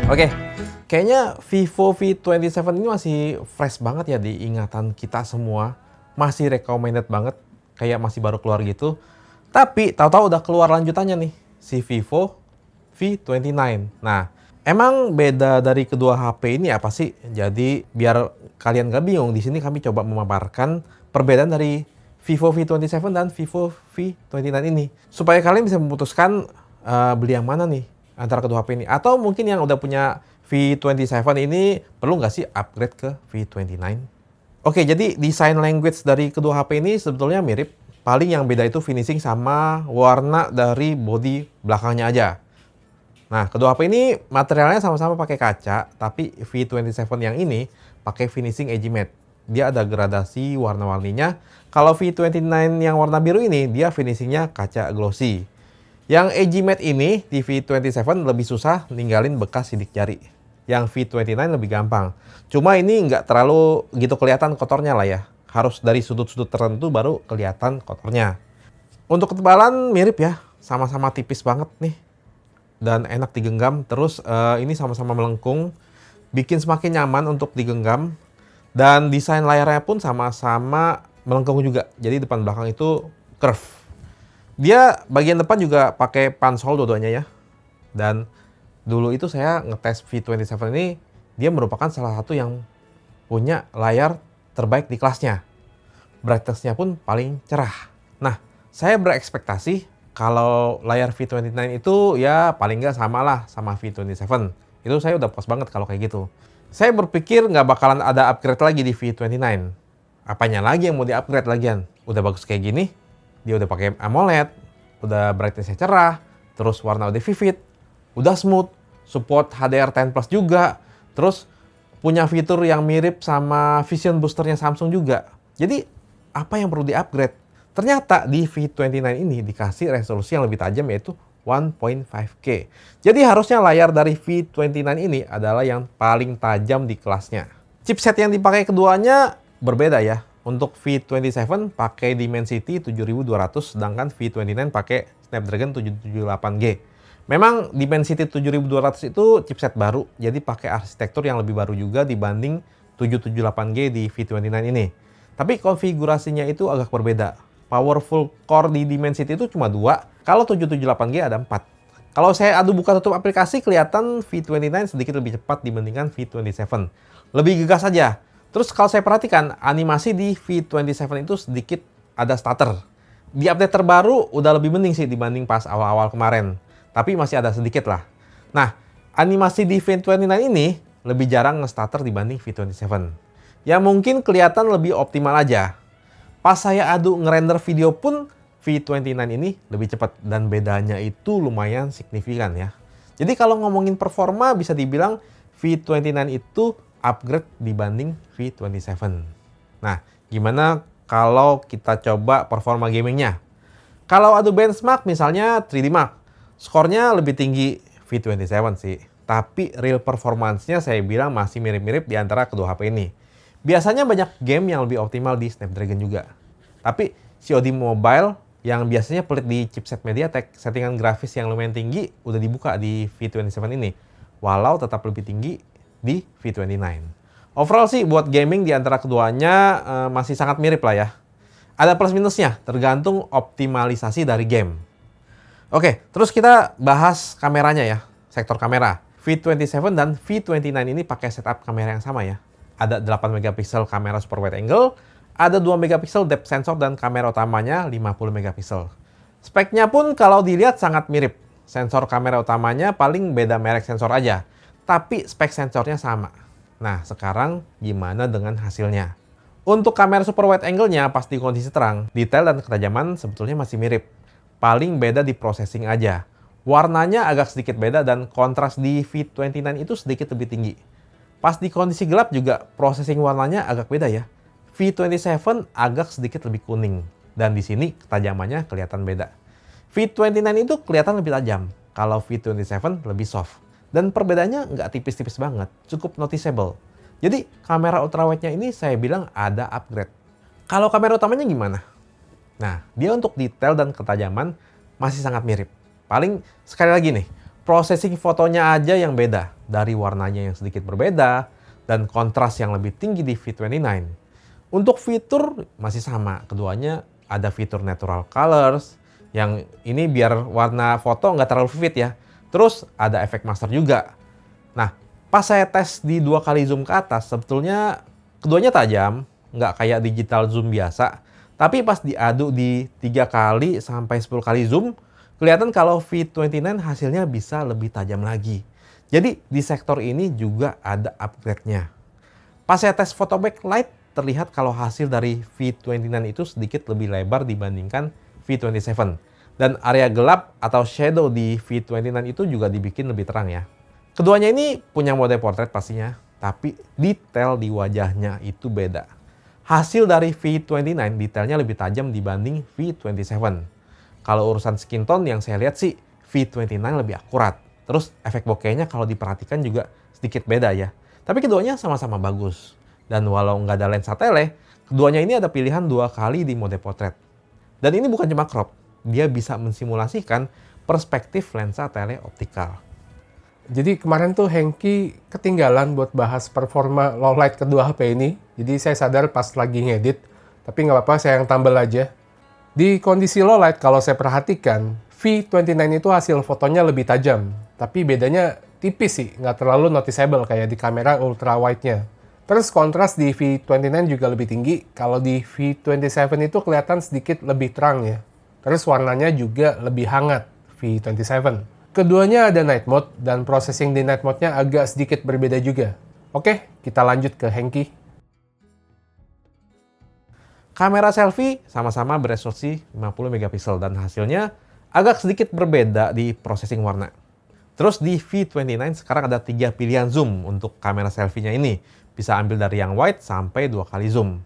Oke, kayaknya Vivo V27 ini masih fresh banget ya di ingatan kita semua. Masih recommended banget, kayak masih baru keluar gitu. Tapi tahu-tahu udah keluar lanjutannya nih, si Vivo V29. Nah, emang beda dari kedua HP ini apa sih? Jadi biar kalian gak bingung, di sini kami coba memaparkan perbedaan dari Vivo V27 dan Vivo V29 ini. Supaya kalian bisa memutuskan beli yang mana nih antara kedua HP ini. Atau mungkin yang udah punya V27 ini perlu nggak sih upgrade ke V29? Oke, jadi desain language dari kedua HP ini sebetulnya mirip. Paling yang beda itu finishing sama warna dari bodi belakangnya aja. Nah, kedua HP ini materialnya sama-sama pakai kaca, tapi V27 yang ini pakai finishing edge matte. Dia ada gradasi warna-warninya. Kalau V29 yang warna biru ini, dia finishingnya kaca glossy. Yang edge matte ini di V27 lebih susah ninggalin bekas sidik jari. Yang V29 lebih gampang. Cuma ini nggak terlalu gitu kelihatan kotornya lah ya. Harus dari sudut-sudut tertentu baru kelihatan kotornya. Untuk ketebalan mirip ya, sama-sama tipis banget nih. Dan enak digenggam. Terus ini sama-sama melengkung. Bikin semakin nyaman untuk digenggam. Dan desain layarnya pun sama-sama melengkung juga. Jadi depan belakang itu curve. Dia bagian depan juga pakai pansol dua-duanya ya. Dan dulu itu saya ngetes V27 ini, dia merupakan salah satu yang punya layar terbaik di kelasnya. Brightness-nya pun paling cerah. Nah, saya berekspektasi kalau layar V29 itu ya paling nggak sama lah sama V27. Itu saya udah puas banget kalau kayak gitu. Saya berpikir nggak bakalan ada upgrade lagi di V29. Apanya lagi yang mau di-upgrade lagian? Udah bagus kayak gini, dia udah pakai AMOLED, udah brightness-nya cerah, terus warna udah vivid, udah smooth, support HDR10 Plus juga, terus punya fitur yang mirip sama Vision Booster-nya Samsung juga. Jadi, apa yang perlu di-upgrade? Ternyata di V29 ini dikasih resolusi yang lebih tajam yaitu 1.5K. Jadi harusnya layar dari V29 ini adalah yang paling tajam di kelasnya. Chipset yang dipakai keduanya berbeda ya. Untuk V27 pakai Dimensity 7200, sedangkan V29 pakai Snapdragon 778G. Memang Dimensity 7200 itu chipset baru, jadi pakai arsitektur yang lebih baru juga dibanding 778G di V29 ini. Tapi konfigurasinya itu agak berbeda. Powerful core di Dimensity itu cuma 2, kalau 778G ada 4. Kalau saya adu buka tutup aplikasi, kelihatan V29 sedikit lebih cepat dibandingkan V27. Lebih gegas saja. Terus kalau saya perhatikan, animasi di V27 itu sedikit ada stutter. Di update terbaru udah lebih mending sih dibanding pas awal-awal kemarin. Tapi masih ada sedikit lah. Nah, animasi di V29 ini lebih jarang nge-stutter dibanding V27. Ya mungkin kelihatan lebih optimal aja. Pas saya adu ngerender video pun, V29 ini lebih cepat. Dan bedanya itu lumayan signifikan ya. Jadi kalau ngomongin performa bisa dibilang V29 itu upgrade dibanding V27. Nah, gimana kalau kita coba performa gamingnya? Kalau adu benchmark misalnya 3D Mark, skornya lebih tinggi V27 sih. Tapi real performance-nya saya bilang masih mirip-mirip di antara kedua HP ini. Biasanya banyak game yang lebih optimal di Snapdragon juga. Tapi COD Mobile yang biasanya pelit di chipset MediaTek, settingan grafis yang lumayan tinggi udah dibuka di V27 ini. Walau tetap lebih tinggi di V29. Overall sih buat gaming di antara keduanya masih sangat mirip lah ya. Ada plus minusnya, tergantung optimalisasi dari game. Oke, terus kita bahas kameranya ya, sektor kamera. V27 dan V29 ini pakai setup kamera yang sama ya. Ada 8 megapiksel kamera super wide angle, ada 2 megapiksel depth sensor dan kamera utamanya 50 megapiksel. Speknya pun kalau dilihat sangat mirip. Sensor kamera utamanya paling beda merek sensor aja. Tapi spek sensornya sama. Nah, sekarang gimana dengan hasilnya? Untuk kamera super wide angle-nya pas di kondisi terang, detail dan ketajaman sebetulnya masih mirip. Paling beda di processing aja. Warnanya agak sedikit beda dan kontras di V29 itu sedikit lebih tinggi. Pas di kondisi gelap juga processing warnanya agak beda ya. V27 agak sedikit lebih kuning. Dan di sini ketajamannya kelihatan beda. V29 itu kelihatan lebih tajam. Kalau V27 lebih soft. Dan perbedaannya nggak tipis-tipis banget, cukup noticeable. Jadi kamera ultrawide-nya ini saya bilang ada upgrade. Kalau kamera utamanya gimana? Nah, dia untuk detail dan ketajaman masih sangat mirip. Paling sekali lagi nih, Processing fotonya aja yang beda, dari warnanya yang sedikit berbeda, dan kontras yang lebih tinggi di V29. Untuk fitur masih sama, keduanya ada fitur natural colors, yang ini biar warna foto nggak terlalu vivid ya. Terus ada efek master juga. Nah, pas saya tes di 2 kali zoom ke atas, sebetulnya keduanya tajam, nggak kayak digital zoom biasa. Tapi pas diadu di 3 kali sampai 10 kali zoom, kelihatan kalau V29 hasilnya bisa lebih tajam lagi. Jadi di sektor ini juga ada upgrade-nya. Pas saya tes photo backlight, terlihat kalau hasil dari V29 itu sedikit lebih lebar dibandingkan V27. Dan area gelap atau shadow di V29 itu juga dibikin lebih terang ya. Keduanya ini punya mode portrait pastinya, tapi detail di wajahnya itu beda. Hasil dari V29 detailnya lebih tajam dibanding V27. Kalau urusan skin tone yang saya lihat sih V29 lebih akurat. Terus efek bokehnya kalau diperhatikan juga sedikit beda ya. Tapi keduanya sama-sama bagus. Dan walau nggak ada lensa tele, keduanya ini ada pilihan 2 kali di mode portrait. Dan ini bukan cuma crop, dia bisa mensimulasikan perspektif lensa tele optikal. Jadi kemarin tuh Hengki ketinggalan buat bahas performa low light kedua HP ini. Jadi saya sadar pas lagi ngedit, tapi nggak apa-apa saya yang tambal aja. Di kondisi low light kalau saya perhatikan, V29 itu hasil fotonya lebih tajam. Tapi bedanya tipis sih, nggak terlalu noticeable kayak di kamera ultra wide-nya. Terus kontras di V29 juga lebih tinggi, kalau di V27 itu kelihatan sedikit lebih terang ya. Terus warnanya juga lebih hangat, V27. Keduanya ada night mode, dan processing di night mode-nya agak sedikit berbeda juga. Oke, kita lanjut ke Hengki. Kamera selfie sama-sama beresolusi 50 megapiksel dan hasilnya agak sedikit berbeda di processing warna. Terus di V29 sekarang ada 3 pilihan zoom untuk kamera selfie-nya ini. Bisa ambil dari yang wide sampai 2 kali zoom.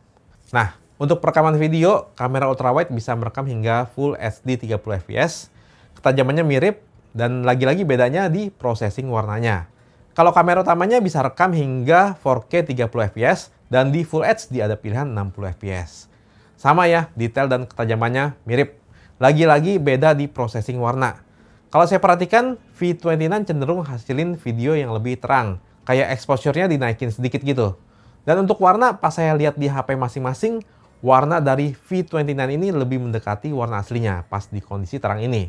Nah, untuk perekaman video, kamera ultrawide bisa merekam hingga Full HD 30 fps. Ketajamannya mirip dan lagi-lagi bedanya di processing warnanya. Kalau kamera utamanya bisa rekam hingga 4K 30 fps dan di Full HD ada pilihan 60 fps. Sama ya, detail dan ketajamannya mirip. Lagi-lagi beda di processing warna. Kalau saya perhatikan, V29 cenderung hasilin video yang lebih terang. Kayak exposure-nya dinaikin sedikit gitu. Dan untuk warna, pas saya lihat di HP masing-masing, warna dari V29 ini lebih mendekati warna aslinya pas di kondisi terang ini.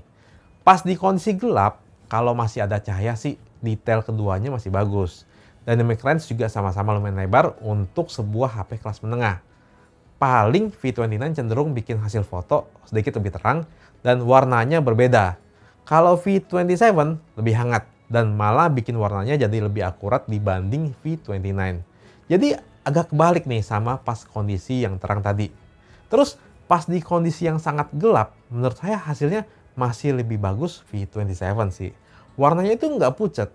Pas di kondisi gelap, kalau masih ada cahaya sih, detail keduanya masih bagus. Dynamic range juga sama-sama lumayan lebar untuk sebuah HP kelas menengah. Paling V29 cenderung bikin hasil foto sedikit lebih terang dan warnanya berbeda. Kalau V27 lebih hangat dan malah bikin warnanya jadi lebih akurat dibanding V29. Jadi agak kebalik nih sama pas kondisi yang terang tadi. Terus pas di kondisi yang sangat gelap, menurut saya hasilnya masih lebih bagus V27 sih. Warnanya itu nggak pucat.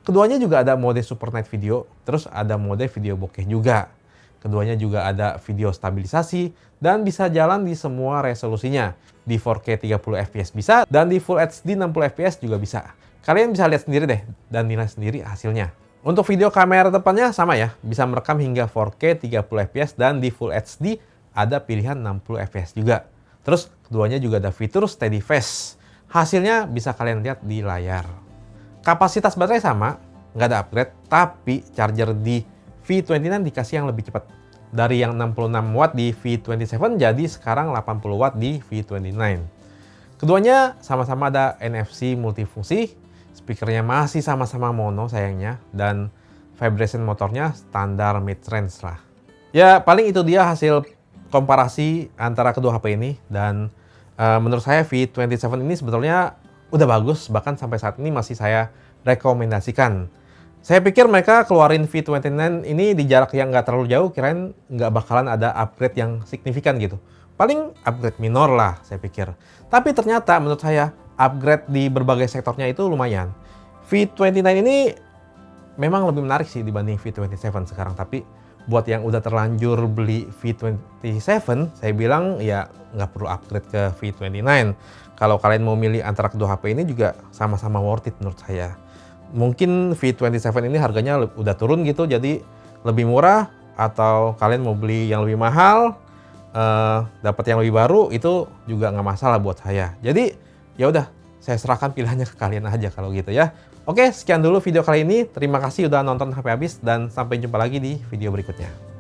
Keduanya juga ada mode super night video, terus ada mode video bokeh juga. Keduanya juga ada video stabilisasi dan bisa jalan di semua resolusinya. Di 4K 30 fps bisa dan di Full HD 60 fps juga bisa. Kalian bisa lihat sendiri deh dan nilai sendiri hasilnya. Untuk video kamera depannya sama ya, bisa merekam hingga 4K 30 fps dan di Full HD ada pilihan 60 fps juga. Terus keduanya juga ada fitur steady face. Hasilnya bisa kalian lihat di layar. Kapasitas baterai sama, nggak ada upgrade, tapi charger di V29 dikasih yang lebih cepat. Dari yang 66 watt di V27 jadi sekarang 80 watt di V29. Keduanya sama-sama ada NFC multifungsi, speakernya masih sama-sama mono sayangnya, dan vibration motornya standar mid-range lah. Ya paling itu dia hasil komparasi antara kedua HP ini, dan menurut saya V27 ini sebetulnya udah bagus, bahkan sampai saat ini masih saya rekomendasikan. Saya pikir mereka keluarin V29 ini di jarak yang nggak terlalu jauh, kirain nggak bakalan ada upgrade yang signifikan gitu. Paling upgrade minor lah, saya pikir. Tapi ternyata menurut saya, upgrade di berbagai sektornya itu lumayan. V29 ini memang lebih menarik sih dibanding V27 sekarang. Tapi buat yang udah terlanjur beli V27, saya bilang ya nggak perlu upgrade ke V29. Kalau kalian mau milih antara kedua HP ini juga sama-sama worth it menurut saya. Mungkin V27 ini harganya udah turun gitu, jadi lebih murah, atau kalian mau beli yang lebih mahal, dapat yang lebih baru, itu juga nggak masalah buat saya. Jadi ya udah, saya serahkan pilihannya ke kalian aja kalau gitu ya. Oke, sekian dulu video kali ini. Terima kasih udah nonton sampai habis dan sampai jumpa lagi di video berikutnya.